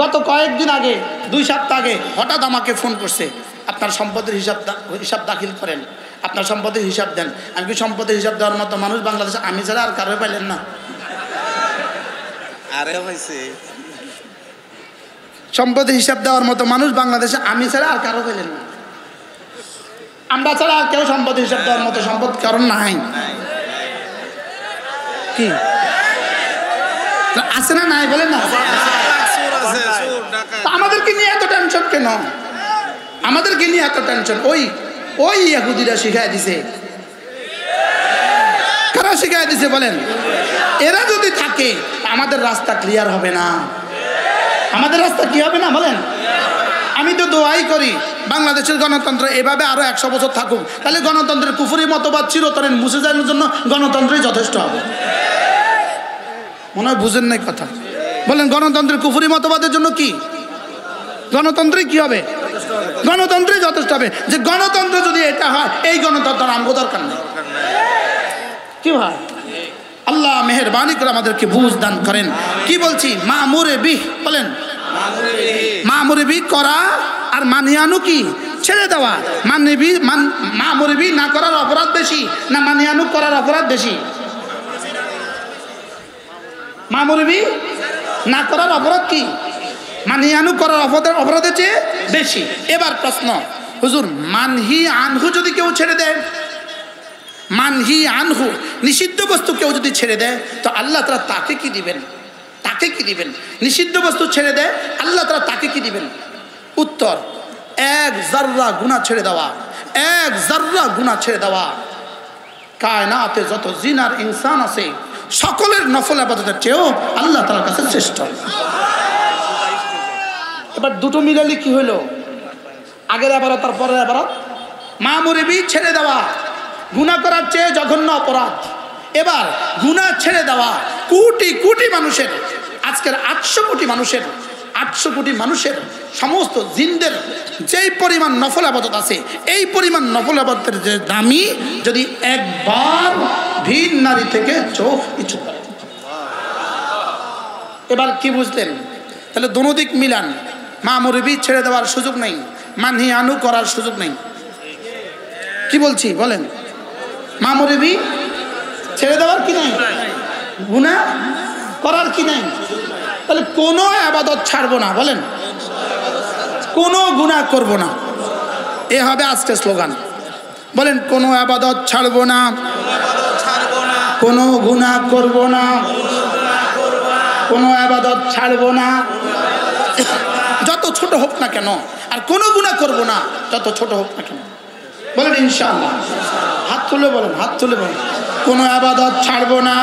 গত কয়েকদিন আগে 2 সপ্তাহ আগে হঠাৎ আমাকে ফোন করছে, আপনার সম্পদের হিসাব দাখিল করেন, আপনার সম্পদের হিসাব দেন। আমি কি সম্পদের হিসাব দেওয়ার মতো মানুষ বাংলাদেশে আমি ছাড়া আর কারো পাইলেন না? আরে হইছে সম্পদের হিসাব দেওয়ার মতো মানুষ বাংলাদেশে আমি ছাড়া আর কারো পেলেন না। আমরা ছাড়া আর কেউ সম্পদের হিসাব দেওয়ার মতো সম্পদ কারণ নাই। কি আছে না? নাই বলেন না। আমাদেরকে নিয়ে এত টেনশন কেন? আমাদেরকে নিয়ে এত টেনশন? ওই ইহুদিরা শিখাই দিছে। কারা শিখাই দিছে বলেন? এরা যদি থাকে আমাদের রাস্তা ক্লিয়ার হবে না। আমাদের রাস্তা কি হবে না বলেন? আমি তো দোয়াই করি বাংলাদেশের গণতন্ত্র এভাবে আরো 100 বছর থাকুক, তাহলে গণতন্ত্রের কুফরি মতবাদ চিরতরে মুছে যাওয়ার জন্য গণতন্ত্রই যথেষ্ট হবে। মনে হয় বুঝেন নাই কথা। বলেন গণতন্ত্রের কুফরি মতবাদের জন্য কি গণতন্ত্রই কি হবে? গণতন্ত্রই যথেষ্ট হবে। যে গণতন্ত্র যদি এটা হয়, এই গণতন্ত্র আমগো দরকার নেই। কি ভাই, আল্লাহ মেহেরবানি করে আমাদেরকে বুঝ দান করেন। কি বলছি? মামুরে বিহ বলেন, মামুরে বিহ করা আর মানিয়ানু কি ছেড়ে দেওয়া। মামুরে বিহ না করার অপরাধ বেশি না মানিয়ানু করার অপরাধ বেশি? মামুরে বিহ না করার অপরাধ কি মানিয়ানু করার অপরাধের চেয়ে বেশি। এবার প্রশ্ন, হুজুর মানহি আনহু যদি কেউ ছেড়ে দেয়, মানহি আনহু নিষিদ্ধ বস্তু কেউ যদি ছেড়ে দেয়, তো আল্লাহ তাআলা তাকে কি দিবেন? তাকে কি দিবেন? নিষিদ্ধ বস্তু ছেড়ে দেয়, আল্লাহ তাআলা তাকে কি দিবেন? উত্তর, 1 জাররা গুনাহ ছেড়ে দেওয়া। 1 জাররা গুনাহ ছেড়ে দেওয়া কায়নাতে যত জিনার ইনসান আছে সকলের নফল ইবাদতের চেয়েও আল্লাহ তাআলার কাছে শ্রেষ্ঠ। এবার দুটো মিলালি কি হলো? আগের ইবাদত আর পরের ইবাদত। মামুরে বিহ ছেড়ে দেওয়া গুনাহ করার চেয়ে জঘন্য অপরাধ। এবার গুনাহ ছেড়ে দেওয়া কোটি কোটি মানুষের, আজকের 800 কোটি মানুষের সমস্ত জিনদের যেই পরিমাণ নফল ইবাদত আছে, এই পরিমাণ নফল ইবাদতের যে দামি যদি একবার ভিন নারী থেকে চোখ পিছু করে। এবার কি বুঝলেন? তাহলে দোনো দিক মিলান। মামুরে বিহ ছেড়ে দেওয়ার সুযোগ নেই, মানহি আনহু করার সুযোগ নেই। কি বলছি বলেন? মামুরে বিহ ছেড়ে দেওয়ার কি নাই, গুনাহ করার কি নাই। তাহলে কোনো ইবাদত ছাড়বো না বলেন, কোনো গুনাহ করব না। এ হবে আজকে স্লোগান। বলেন কোনো ইবাদত ছাড়বো না, কোনো গুনাহ করব না, কোনো ইবাদত ছাড়বো না যত ছোট হোক না কেন, আর কোনো গুনাহ করব না যত ছোট হোক না কেন। বলেন ইনশাআল্লাহ। হাত তুলে বলেন, হাত তুলে বলেন, কোনো ইবাদত ছাড়বো না,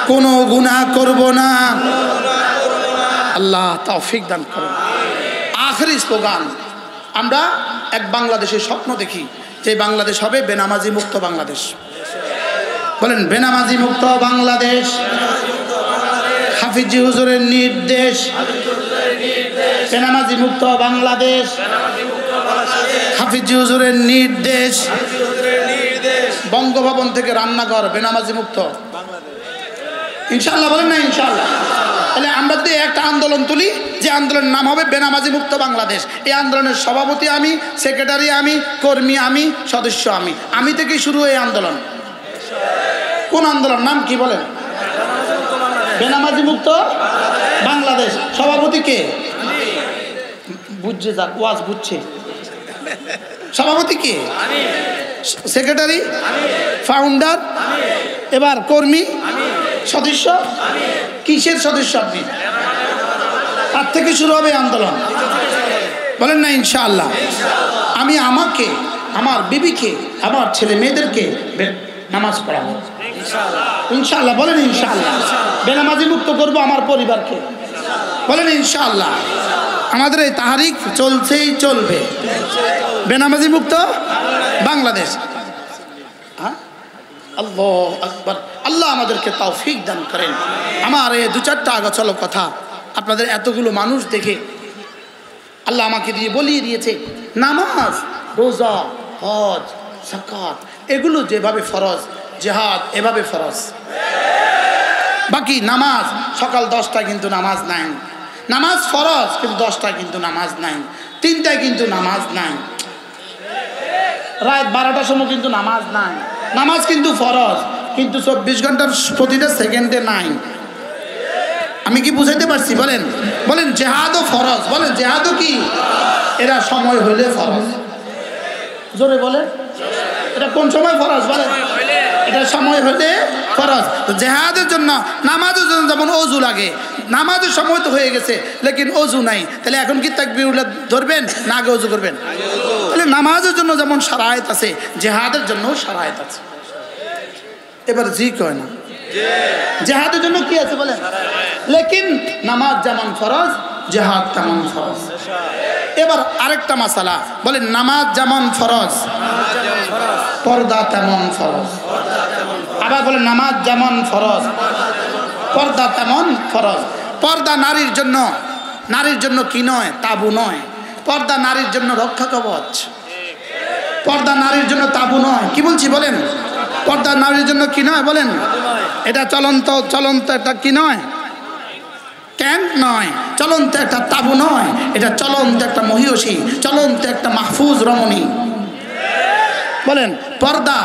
কোনো গুনাহ করব না। আল্লাহ তৌফিক দান করেন। আখেরি স্লোগান, আমরা এক বাংলাদেশের স্বপ্ন দেখি, যে বাংলাদেশ হবে বেনামাজি মুক্ত বাংলাদেশ। বলেন বেনামাজি মুক্ত বাংলাদেশ। হাফিজি হুজুরের নির্দেশ, বেনামাজি মুক্ত বাংলাদেশ। হাফিজি হুজুরের নির্দেশ, বঙ্গভবন থেকে রান্নাঘর বেনামাজি মুক্ত ইনশাআল্লাহ। বলেন না ইনশাআল্লাহ। তাহলে আমরা যদি একটা আন্দোলন তুলি, যে আন্দোলনের নাম হবে বেনামাজি মুক্ত বাংলাদেশ। এই আন্দোলনের সভাপতি আমি, সেক্রেটারি আমি, কর্মী আমি, সদস্য আমি থেকেই শুরু এই আন্দোলন। কোন আন্দোলন? নাম কি বলেন? বেনামাজি মুক্ত বাংলাদেশ। সভাপতি কে? বুঝছে, যাক ওয়াজ বুঝছে। সভাপতি কে? সেক্রেটারি, ফাউন্ডার, এবার কর্মী, সদস্য। কিসের সদস্য আপনি? তার থেকে শুরু হবে আন্দোলন। বলেন না ইনশাআল্লাহ। আমি আমাকে, আমার বিবিকে, আমার ছেলে মেয়েদেরকে নামাজ পড়াবো ইনশাআল্লাহ। বলেন ইনশাআল্লাহ। বেনামাজি মুক্ত করব আমার পরিবারকে। বলেন ইনশাআল্লাহ। আমাদের এই তাহরিক চলছেই চলবে। বেনামাজি মুক্ত বাংলাদেশ। আল্লাহু আকবার। আল্লাহ আমাদেরকে তৌফিক দান করেন। আমার এই 2-4টা আগোছালো কথা আপনাদের এতগুলো মানুষ দেখে আল্লাহ আমাকে দিয়ে বলিয়ে দিয়েছে, নামাজ, রোজা, হজ, যাকাত এগুলো যেভাবে ফরজ, জিহাদ এভাবে ফরজ। বাকি নামাজ সকাল 10টায় কিন্তু নামাজ নাই, নামাজ ফরজ, কিন্তু 10টায় কিন্তু নামাজ নাই, 3টায় কিন্তু নামাজ নাই, রাত 12টার সময় কিন্তু নামাজ নাই। নামাজ কিন্তু ফরজ, কিন্তু 24 ঘন্টার প্রতিটা সেকেন্ডে নাই। আমি কি বুঝাইতে পারছি? বলেন বলেন জেহাদও ফরজ, বলেন জেহাদও কি? এরা সময় হইলে ফরজ। জোরে বলেন, এটা কোন সময় ফরজ? বলেন এটা সময় হইলে ফরজ। জেহাদের জন্য নামাজের জন্য যেমন অজু লাগে, নামাজের সময় তো হয়ে গেছে লেকিন অজু নাই, তাহলে এখন কি তাকবীরুল্লাহ ধরবেন না আগে অজু করবেন? তাহলে নামাজের জন্য যেমন শারায়েত আছে, জেহাদের জন্য শারায়েত আছে। এবার জি কয় না, জেহাদের জন্য কি আছে বলেন? লেকিন নামাজ যেমন ফরজ, জেহাদ তেমন ফরজ। এবার আরেকটা মাসালা, বলেন নামাজ যেমন ফরজ, পর্দা তেমন ফরজ। আবার বলেন নামাজ যেমন ফরজ, পর্দা তেমন ফরজ। পর্দা নারীর জন্য কি নয়? তাবু নয়। পর্দা নারীর জন্য রক্ষা কবচ। পর্দা নারীর জন্য তাবু নয়। কি বলছি বলেন? পর্দা নারীর জন্য কি নয় বলেন? এটা চলন্ত একটা কি নয়? ট্যাঙ্ক নয়, চলন্ত একটা তাবু নয়, এটা চলন্ত একটা মহিষী, চলন্ত একটা মাহফুজ রমণী। বলেন পর্দা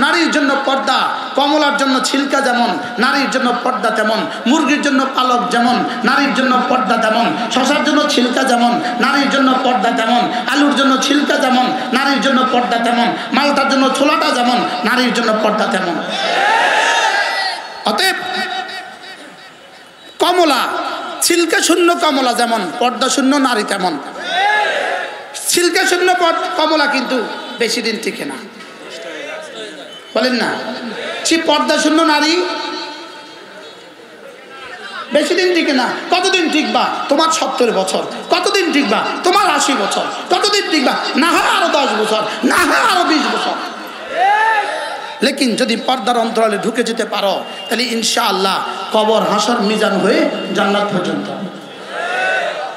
নারীর জন্য পর্দা, কমলার জন্য ছিলকা যেমন নারীর জন্য পর্দা তেমন, মুরগির জন্য পালক যেমন নারীর জন্য পর্দা তেমন, শশার জন্য ছিলকা যেমন নারীর জন্য পর্দা তেমন, আলুর জন্য ছিলকা যেমন নারীর জন্য পর্দা তেমন, মালটার জন্য ছোলাটা যেমন নারীর জন্য পর্দা তেমন। অতএব কমলা, ছিলকা শূন্য কমলা যেমন, পর্দা শূন্য নারী তেমন। ছিলকা শূন্য কমলা কিন্তু বেশি দিন টিকে না, বলেন না? সে পর্দা শূন্য নারী বেশি দিন টিকে না। কতদিন টিকবা? তোমার 70 বছর। কতদিন টিকবা? তোমার 80 বছর। কতদিন টিকবা? না হয় আরো 10 বছর, না হয় আরো 20 বছর। লেকিন যদি পর্দার অন্তরালে ঢুকে যেতে পারো, তাহলে ইনশাআল্লাহ কবর, হাসর, মিজান হয়ে জান্নাত পর্যন্ত।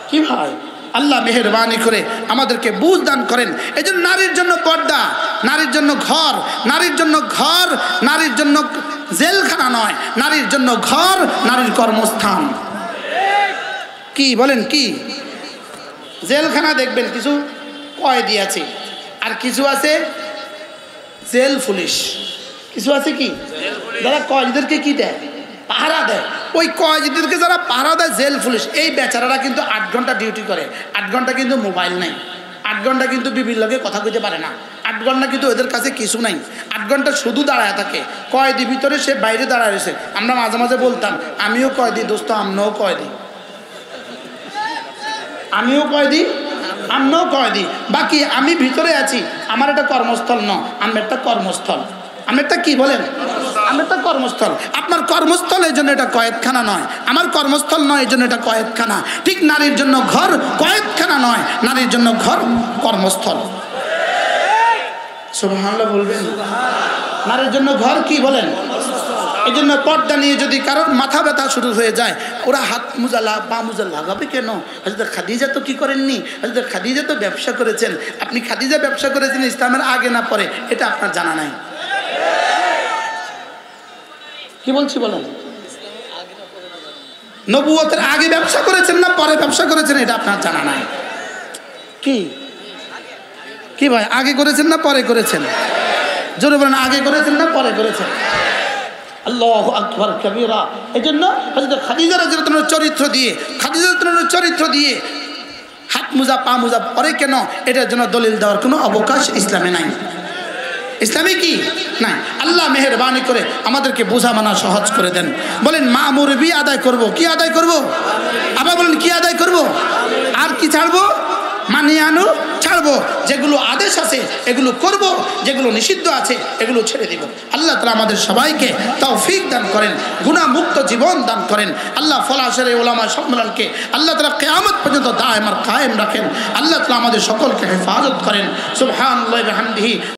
কি ভাই, আল্লাহ মেহেরবানি করে আমাদেরকে বুঝ দান করেন। এই জন্য নারীর জন্য পর্দা, নারীর জন্য ঘর, নারীর জন্য ঘর, নারীর জন্য জেলখানা নয়, নারীর জন্য ঘর, নারীর কর্মস্থান। কি বলেন? কি জেলখানা দেখবেন কিছু কয়েদি আছে, আর কিছু আছে জেল পুলিশ, কিছু আছে কি যারা কয়েদিদেরকে কি দেয়? পাহারা দেয়। ওই কয়েদিদেরকে যারা পাহারা দেয় জেল পুলিশ, এই বেচারারা কিন্তু 8 ঘন্টা ডিউটি করে। 8 ঘন্টা কিন্তু মোবাইল নেই, 8 ঘন্টা কিন্তু বিবির লগে কথা কইতে পারে না, 8 ঘন্টা কিন্তু ওদের কাছে কিছু নাই। 8 ঘন্টা শুধু দাঁড়ায় থাকে। কয়েদি ভিতরে, সে বাইরে দাঁড়ায় রয়েছে। আমরা মাঝে মাঝে বলতাম, আমিও কয়েদি দোস্ত, আমরাও কয়েদি, আমিও কয়েদি, আমরাও কয়েদি। বাকি আমি ভিতরে আছি, আমার একটা কর্মস্থল নয়, আমার একটা কর্মস্থল। আমি একটা কি বলেন? আমি একটা কর্মস্থল। আপনার কর্মস্থল এই জন্য এটা কয়েদখানা নয়, আমার কর্মস্থল নয় এই জন্য এটা কয়েদখানা। ঠিক নারীর জন্য ঘর কয়েদখানা নয়, নারীর জন্য ঘর কর্মস্থল। সুবহানাল্লাহ বলবেন? নারীর জন্য ঘর কি বলেন? এই জন্য পর্দা নিয়ে যদি কারোর মাথা ব্যথা শুরু হয়ে যায়, ওরা হাত মোজা পা মোজা লাগাবে কেন? হযরত খাদিজা তো কি করেননি? হযরত খাদিজা তো ব্যবসা করেছেন। আপনি খাদিজা ব্যবসা করেছেন ইসলামের আগে না পরে, এটা আপনার জানা নাই। কি বলছি বলেন? নবুয়তের আগে ব্যবসা করেছেন না পরে ব্যবসা করেছেন, এটা আপনার জানা নাই। কি কি ভাই, আগে করেছেন না পরে করেছেন? জোরে বলেন, আগে করেছেন না পরে করেছেন? আল্লাহু আকবার কবীরা। এই জন্য হযরত খাদিজা রাদিয়াল্লাহু আনহার চরিত্র দিয়ে হাত মোজা পা মোজা পরে কেন, এটার জন্য দলিল দেওয়ার কোনো অবকাশ ইসলামে নাই। ইসলামে কি নাই? আল্লাহ মেহেরবানি করে আমাদেরকে বোঝা মানা সহজ করে দেন। বলেন মামুর বি আদায় করব। কি আদায় করব? আবার বলেন কি আদায় করব? আর কি ছাড়বো? মানিয়ে আনো ছাড়বো। যেগুলো আদেশ আছে এগুলো করব, যেগুলো নিষিদ্ধ আছে এগুলো ছেড়ে দিব। আল্লাহ তাআলা আমাদের সবাইকে তৌফিক দান করেন, গুনাহমুক্ত জীবন দান করেন। আল্লাহ ফলাশরে উলামা সম্মেলনকে আল্লাহ তাআলা কিয়ামত পর্যন্ত দায়েম আর কায়েম রাখেন। আল্লাহ তাআলা আমাদের সকলকে হেফাজত করেন। সুবহানাল্লাহি ওয়া বিহামদিহি।